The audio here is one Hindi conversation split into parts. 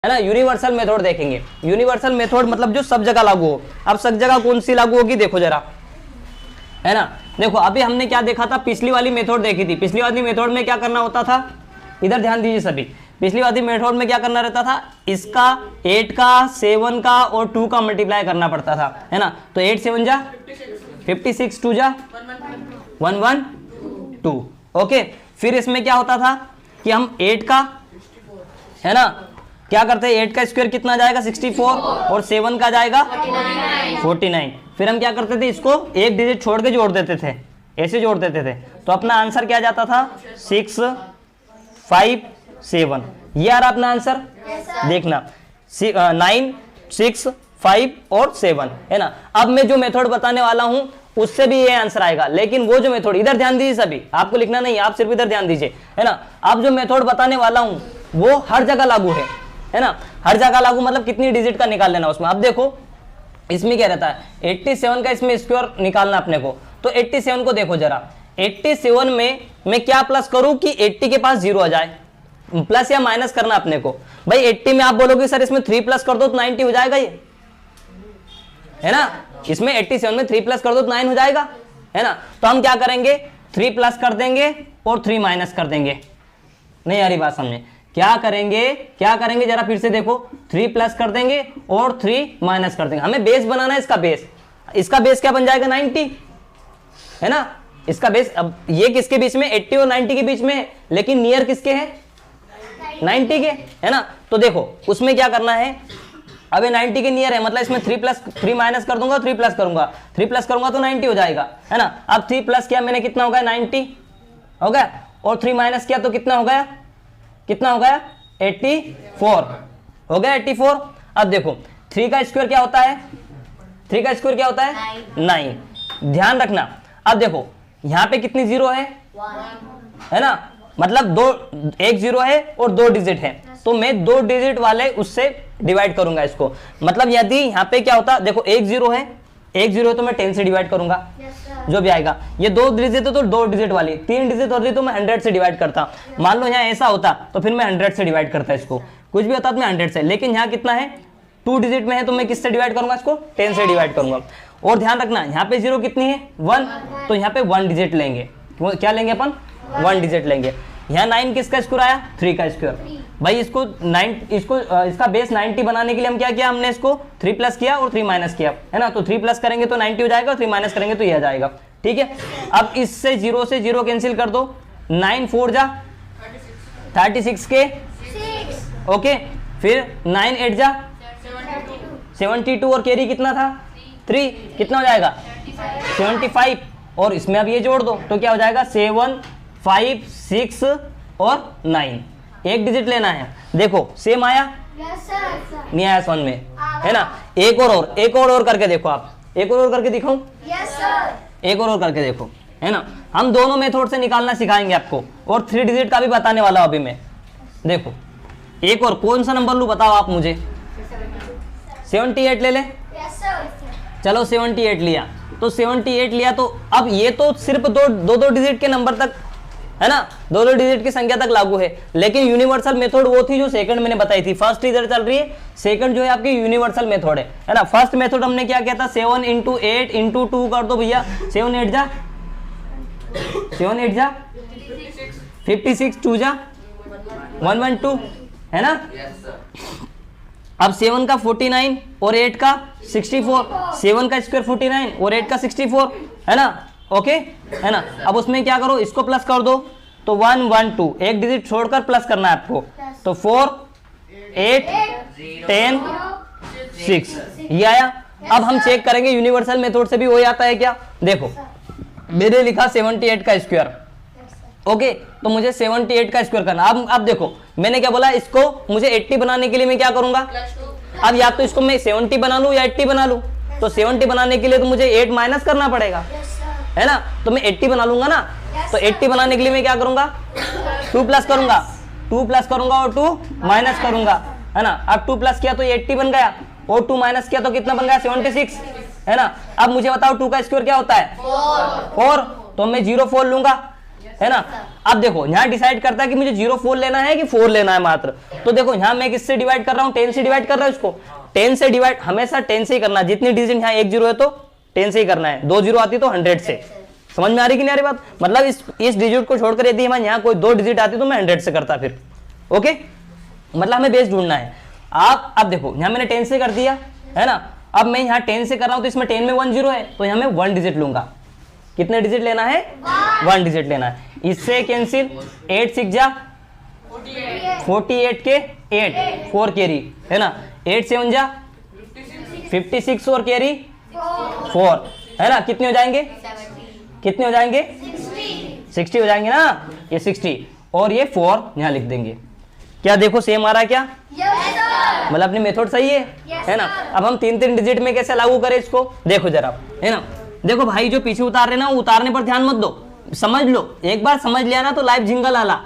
है ना। यूनिवर्सल मेथड देखेंगे। यूनिवर्सल मेथड मतलब जो सब जगह लागू हो। अब सब जगह कौन सी लागू होगी देखो जरा, है ना। देखो अभी हमने क्या देखा था, पिछली वाली मेथड देखी थी। पिछली वाली मेथड में क्या करना होता था, इधर ध्यान दीजिए सभी। पिछली वाली मेथड में क्या करना रहता था, इसका 8 का 7 का और 2 का मल्टीप्लाई करना पड़ता था, है ना। तो 8 7 जा 56, 2 जा 112। ओके, फिर इसमें क्या होता था कि हम 8 का, है ना, क्या करते हैं, 8 का स्क्वायर कितना जाएगा 64 और 7 का जाएगा 49। फिर हम क्या करते थे, इसको एक डिजिट छोड़ के जोड़ देते थे, ऐसे जोड़ देते थे। तो अपना आंसर क्या जाता था 6 5 7। ये आ रहा अपना आंसर, देखना 9 6 5 और 7, है ना। अब मैं जो मेथड बताने वाला हूं उससे भी ये आंसर आएगा, लेकिन वो जो मेथड, इधर ध्यान दीजिए सभी, आपको लिखना नहीं, आप सिर्फ इधर ध्यान दीजिए, है ना। अब जो मेथड बताने वाला हूं वो हर जगह लागू है ना। हर जगह लागू मतलब कितनी डिजिट का निकाल लेना उसमें। अब देखो इसमें क्या रहता है, 87 का इसमें स्क्वायर निकालना अपने को। तो 87 को देखो जरा, 87 में मैं क्या प्लस करूं कि 80 के पास 0 आ जाए, प्लस या माइनस करना अपने को। भाई 80 में आप बोलोगे सर इसमें 3 प्लस कर दो तो 90 हो जाएगा, ये है ना। इसमें 87 में 3 प्लस कर दो तो 9 हो जाएगा, है ना। तो हम क्या करेंगे, 3 प्लस कर देंगे और 3 माइनस कर देंगे। नहीं आ रही बात समझे, क्या करेंगे जरा फिर से देखो, 3 प्लस कर देंगे और 3 माइनस कर देंगे। हमें बेस बनाना है, इसका बेस क्या बन जाएगा 90, है ना। इसका बेस, अब ये किसके बीच में, 80 और 90 के बीच में है, लेकिन नियर किसके है 90 के, है ना। तो देखो उसमें क्या करना है, अब ये 90 के नियर है, मतलब इसमें 3 माइनस कर दूंगा, 3 प्लस करूंगा, 3 प्लस करूंगा तो 90 हो जाएगा, है ना। अब 3 प्लस किया मैंने, कितना हो गया 90 हो गया, और 3 माइनस किया तो कितना हो गया 84 हो गया 84। अब देखो 3 का स्क्वायर क्या होता है, 3 का स्क्वायर क्या होता है 9। ध्यान रखना, अब देखो यहाँ पे कितनी 0 है 1, है ना, मतलब एक 0 है और 2 डिजिट है, तो मैं 2 डिजिट वाले उससे डिवाइड करूंगा इसको। मतलब यदि यहाँ पे क्या होता, देखो एक 0 है तो मैं 10 से डिवाइड करूंगा, जो भी आएगा। ये 2 डिजिट है तो 2 डिजिट वाली, 3 डिजिट होती तो मैं 100 से डिवाइड करता। मान लो यहाँ ऐसा होता तो फिर मैं 100 से डिवाइड करता इसको, कुछ भी होता तो मैं 100 से। लेकिन यहाँ कितना है 2 डिजिट में है तो मैं किससे डिवाइड करूंगा इसको, 10 से डिवाइड करूंगा। और ध्यान रखना यहाँ पे 0 कितनी है 1, तो यहाँ पे 1 डिजिट लेंगे। क्या लेंगे अपन 1 डिजिट लेंगे। यहाँ 9 किसका स्क्वायर आया 3 का स्क्वायर। भाई इसको इसका बेस 90 बनाने के लिए हम क्या किया, हमने इसको 3 प्लस किया और 3 माइनस किया, है ना। तो 3 प्लस करेंगे तो 90 हो जाएगा और 3 माइनस करेंगे तो ये आ जाएगा, ठीक है। अब इससे 0 से 0 कैंसिल कर दो, 9 4 जा 36 के 6, ओके, फिर 9 8 जा 72 और कैरी कितना था 3, कितना हो जाएगा 75। और इसमें अब ये जोड़ दो तो क्या हो जाएगा 7 5 6 और 9। एक डिजिट लेना है, देखो सेम आया नहीं आया 1 में, है ना। एक और करके देखो, आप एक और करके दिखाऊं, एक और करके देखो, है ना। हम दोनों मेथड से निकालना सिखाएंगे आपको, और 3 डिजिट का भी बताने वाला हूं अभी मैं। देखो एक और कौन सा नंबर लूं बताओ आप मुझे, 78 ले ले, चलो 78 लिया, तो 78 लिया तो अब ये तो सिर्फ दो डिजिट के नंबर तक, है ना, 2 डिजिट की संख्या तक लागू है। लेकिन यूनिवर्सल मेथड वो थी जो सेकंड मैंने बताई थी, फर्स्ट इधर चल रही है, सेकंड जो है आपकी यूनिवर्सल मेथड है ना। फर्स्ट मेथड हमने क्या किया था, 7 × 8 × 2 कर दो भैया, 7 8 जा 56, 2 जा 112, है ना। अब 7 का 49 और 8 का 64, 7 का स्क्वायर 49 और 8 का 64, है ना, ओके, है ना। अब उसमें क्या करो, इसको प्लस कर दो तो 1 1 2, एक डिजिट छोड़कर प्लस करना है आपको, तो 4 8 10 6 ये आया। अब हम चेक करेंगे यूनिवर्सल मेथड से भी वही आता है क्या। देखो मैंने लिखा 78 का स्क्वायर, ओके, तो मुझे 78 का स्क्वायर करना। अब देखो मैंने क्या बोला, इसको मुझे 80 बनाने के लिए मैं क्या करूंगा, अब या तो इसको मैं 70 बना लूं या 80 बना लूं। तो 70 बनाने के लिए तो मुझे 8 माइनस करना पड़ेगा, है ना। तो मैं 80 बना लूंगा ना, तो 80 बनाने के लिए मैं क्या करूंगा 2 प्लस करूंगा, 2 प्लस करूंगा और 2 माइनस करूंगा, है ना। अब 2 प्लस किया तो ये 80 बन गया, और 2 माइनस किया तो कितना बन गया 76, है ना। अब मुझे बताओ 2 का स्क्वायर क्या होता है 4, तो मैं 0 4 लूंगा, है ना। अब देखो यहाँ डिसाइड करता है कि मुझे 0 4 लेना है कि 4 लेना है मात्र। तो देखो यहाँ मैं किससे डिवाइड कर रहा हूँ, 10 से डिवाइड कर रहा हूँ इसको। 10 से डिवाइड हमेशा 10 से ही करना है, जितनी डिजिट यहाँ 1 0 है तो 10 से ही करना है, 2 0 आती तो 100 से। समझ में आ रही कि नहीं आ रही बात? मतलब इस डिजिट को छोड़कर यदि हमारे यहाँ कोई 2 डिजिट आती तो मैं 100 से करता फिर। ओके, मतलब हमें बेस ढूंढना है। आप अब देखो यहाँ मैंने 10 से कर दिया है ना। अब मैं यहाँ 10 से कर रहा हूँ तो इसमें 10 में 1 0 है, तो यहाँ मैं 1 डिजिट लूंगा। कितने डिजिट लेना है? 1 डिजिट लेना है। इससे कैंसिल, 8 6 जा 48 के 8 4 कैरी है ना, 8 7 जा 56 और कैरी 4 है ना। कितने हो जाएंगे? कितने हो जाएंगे? 60 हो जाएंगे ना, ये 60 और ये 4 यहाँ लिख देंगे। क्या देखो सेम आ रहा है क्या? मतलब अपनी मेथड सही है ना। अब हम 3 डिजिट में कैसे लागू करें इसको, देखो जरा है ना। देखो भाई जो पीछे उतार रहे ना, उतारने पर ध्यान मत दो, समझ लो। एक बार समझ लिया ना तो लाइव जिंगल आला,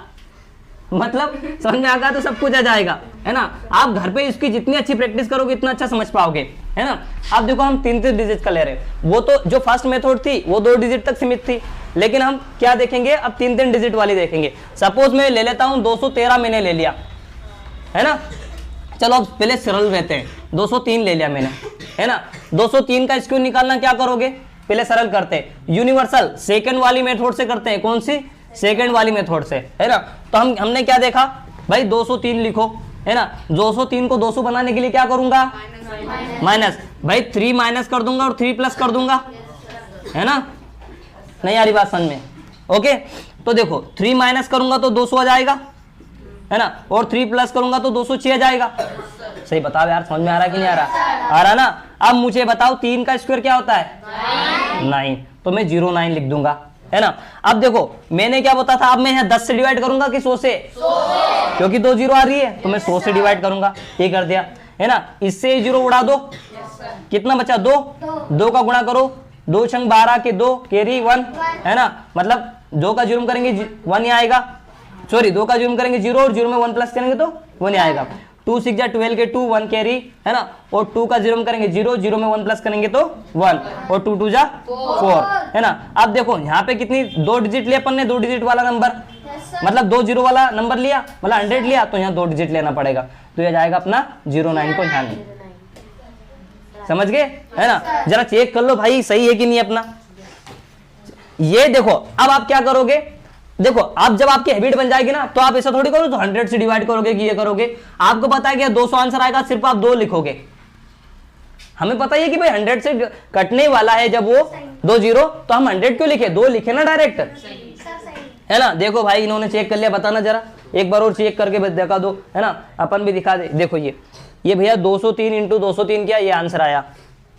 मतलब समझ में आ गया तो सब कुछ आ जाएगा है ना। आप घर पे इसकी जितनी अच्छी प्रैक्टिस करोगे इतना अच्छा समझ पाओगे है ना। अब देखो हम 3 डिजिट का ले रहे हैं, वो तो जो फर्स्ट मेथड थी वो 2 डिजिट तक सीमित थी, लेकिन हम क्या देखेंगे अब 3 डिजिट वाली देखेंगे। सपोज मैं ले लेता हूं 213 मैंने ले लिया है ना। चलो अब पहले सरल रहते हैं, 203 ले लिया मैंने है ना। 203 का स्क्वायर निकालना क्या करोगे, पहले सरल करते हैं। यूनिवर्सल सेकंड वाली मेथड से करते हैं। कौन सी? सेकंड वाली मेथड से है ना। तो हमने क्या देखा भाई, 203 लिखो है ना। 203 को 200 बनाने के लिए क्या करूंगा? माइनस भाई 3 माइनस कर दूंगा और 3 प्लस कर दूंगा है ना। नहीं आ रही बात समझ में? ओके, तो देखो 3 माइनस करूंगा तो 200 आ जाएगा है ना, और 3 प्लस करूंगा तो 206 आ जाएगा। सही बताओ यार, समझ में आ रहा है कि नहीं आ रहा? आ रहा ना। अब मुझे बताओ 3 का स्क्वायर क्या होता है? 9, तो मैं 09 लिख दूंगा है ना। अब देखो मैंने क्या बताया था, अब मैं यहाँ 10 से डिवाइड करूंगा कि 100 से? क्योंकि 2 0 आ रही है तो मैं 100 से डिवाइड करूंगा। ये कर दिया है ना। इससे 0 उड़ा दो, कितना बचा? 2 का गुणा करो, 2 छंग 12 के 2 कैरी 1 है ना। मतलब 2 का जुर्म करेंगे 1 ही आएगा, सॉरी 2 का जुर्म करेंगे 0 और 0 में 1 प्लस करेंगे तो 1 ही आएगा। 2 6 जा 12 के 2 1 कैरी है ना, और 2 का जुर्म करेंगे 0, 0 में 1 प्लस करेंगे तो 1 और 2 2 जा 4 है ना। अब देखो यहाँ पे कितनी 2 डिजिट लिया अपन ने, 2 डिजिट वाला नंबर, मतलब 2 0 वाला नंबर लिया, मतलब 100 लिया, तो यहाँ 2 डिजिट लेना पड़ेगा, तो यह जाएगा अपना 09 को यहाँ। समझ गए है ना। जरा चेक कर लो भाई सही है कि नहीं अपना। ये देखो अब आप क्या करोगे, देखो आप जब आपकी हैबिट बन जाएगी ना तो आप ऐसा थोड़ी करो तो 100 से डिवाइड करोगे कि ये करोगे। आपको पता है कि 200 आंसर आएगा, सिर्फ आप 2 लिखोगे। हमें पता है कि भाई 100 से कटने वाला है जब वो 2 0, तो हम 100 क्यों लिखे, 2 लिखे ना डायरेक्ट है ना। देखो भाई इन्होंने चेक कर लिया, बताना जरा एक बार और चेक करके दिखा दो है ना, अपन भी दिखा दे। देखो ये भैया 203 इंटू 203 क्या, ये आंसर आया,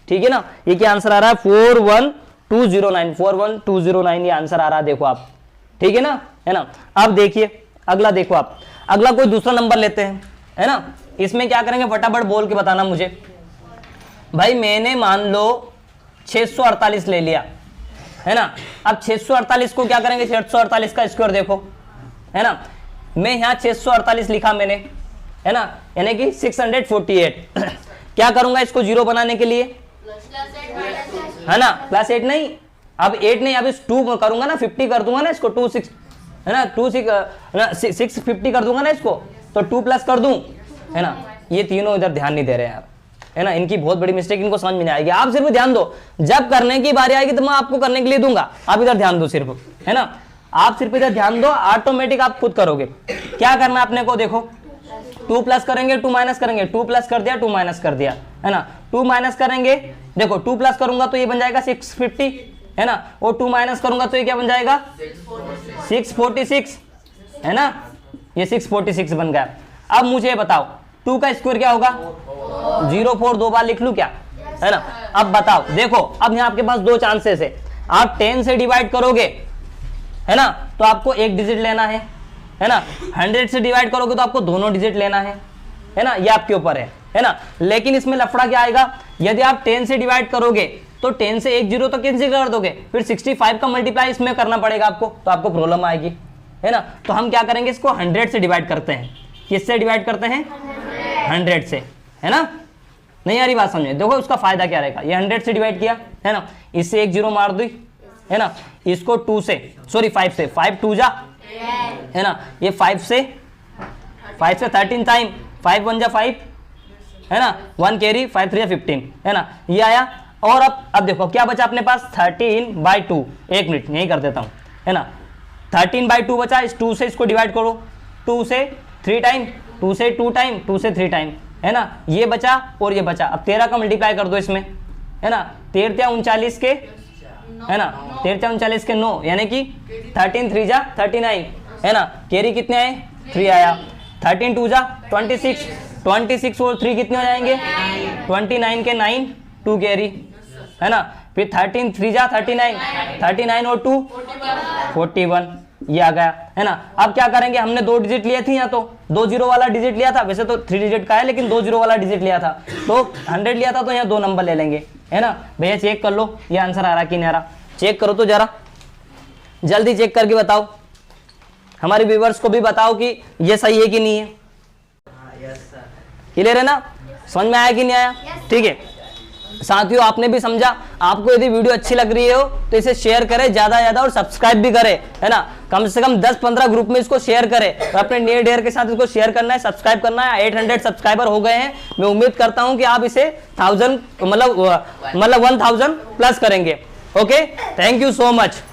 ठीक है ना। ये क्या आंसर आ रहा है? 41209, 41209 ये आंसर आ रहा है, देखो आप, ठीक है ना। अब देखिए अगला, देखो आप अगला कोई दूसरा नंबर लेते हैं है ना। इसमें क्या करेंगे फटाफट बोल के बताना मुझे। भाई मैंने मान लो 648 ले लिया है ना। अब 648 को क्या करेंगे, 648 का स्क्वायर देखो है ना। मैं यहाँ 648 लिखा मैंने है ना, यानी कि 648 क्या करूंगा इसको 0 बनाने के लिए है ना, +8 नहीं, अब 8 नहीं, अब इस 2 करूंगा ना, 50 कर दूंगा ना इसको, 2 6 है ना, 2 6 650 कर दूंगा ना इसको, तो 2 प्लस कर दूं है ना। ये तीनों इधर ध्यान नहीं दे रहे हैं यार है ना, इनकी बहुत बड़ी मिस्टेक, इनको समझ में नहीं आएगी। आप सिर्फ ध्यान दो, जब करने की बारी आएगी तो मैं आपको करने के लिए दूंगा, आप इधर ध्यान दो सिर्फ है ना। आप सिर्फ इधर ध्यान दो, ऑटोमेटिक आप खुद करोगे। क्या करना है अपने को, देखो 2 प्लस करेंगे 2 माइनस करेंगे, 2 प्लस कर दिया 2 माइनस कर दिया है ना। 2 माइनस करेंगे, देखो 2 प्लस करूंगा तो ये बन जाएगा 650 है ना, और 2 माइनस करूंगा तो ये क्या बन जाएगा 646 है ना, ये 646 बन गया। अब मुझे बताओ 2 का स्क्वायर क्या होगा, 04 2 बार लिख लूं क्या है ना। अब बताओ, देखो अब यहाँ आपके पास 2 चांसेस है, आप 10 से डिवाइड करोगे है ना तो आपको 1 डिजिट लेना है ना, 100 से डिवाइड करोगे तो आपको दोनों डिजिट लेना है ना, ये आपके ऊपर है ना। लेकिन इसमें लफड़ा क्या आएगा, यदि आप 10 से डिवाइड करोगे तो 10 से 1 0 तो कैंसिल कर दोगे, फिर 65 का मल्टीप्लाई इसमें करना पड़ेगा आपको, तो आपको प्रॉब्लम आएगी है ना। तो हम क्या करेंगे, इसको 100 से डिवाइड करते हैं। किससे डिवाइड करते हैं, 100 से है ना। नहीं आ रही बात समझे, देखो उसका फायदा क्या रहेगा, ये 100 से डिवाइड किया है ना, इससे 1 0 मार दी है ना, इसको 2 से, सॉरी 5 से, 5 2 जा, है ना, ये 5 से 13 टाइम, 5 1 जा 5, है ना, 1 कैरी, 5 3 जा 15, है ना, ये आया। और अब देखो क्या बचा अपने पास, 13/2, 1 मिनट यही कर देता हूँ, है ना, 13/2 बचा, इस 2 से इसको डिवाइड करो, 2 से 3 टाइम, 2 से 2 टाइम, 2 से 3 टाइम, है ना, ये बचा और ये बचा। अब 13 का मल्टीप्लाई कर दो इसमें, है ना, 13 39 के, है ना, 13 39 के 9, यानी कि 13 3 जा 39, है ना, कैरी कितने आए, 3 आया, 13 2 जा 26, 26 और 3 कितने हो जाएंगे, 29 के 9, 2 कैरी, है ना, फिर 13 3 जा 39, 39 और 2 41, ये आ गया, है ना। अब क्या करेंगे, हमने 2 डिजिट लिए थी, या तो 2 जीरो वाला डिजिट लिया था, वैसे तो 3 डिजिट का है लेकिन 2 जीरो वाला डिजिट लिया था, तो 100 लिया था, तो यहाँ 2 नंबर ले लेंगे, है ना। भैया चेक कर लो ये आंसर आ रहा कि नहीं आ रहा, चेक करो तो जरा, जल्दी चेक करके बताओ, हमारे व्यूवर्स को भी बताओ कि ये सही है कि नहीं है। क्लियर है ना, समझ में आया कि नहीं आया, ठीक है साथियों, आपने भी समझा। आपको यदि वीडियो अच्छी लग रही हो तो इसे शेयर करें ज्यादा ज्यादा और सब्सक्राइब भी करें, है ना, कम से कम 10-15 ग्रुप में इसको शेयर करें और अपने नियर डियर के साथ इसको शेयर करना है, सब्सक्राइब करना है। 800 सब्सक्राइबर हो गए हैं, मैं उम्मीद करता हूं कि आप इसे 1000 मतलब 1000 प्लस करेंगे। Okay, thank you so much.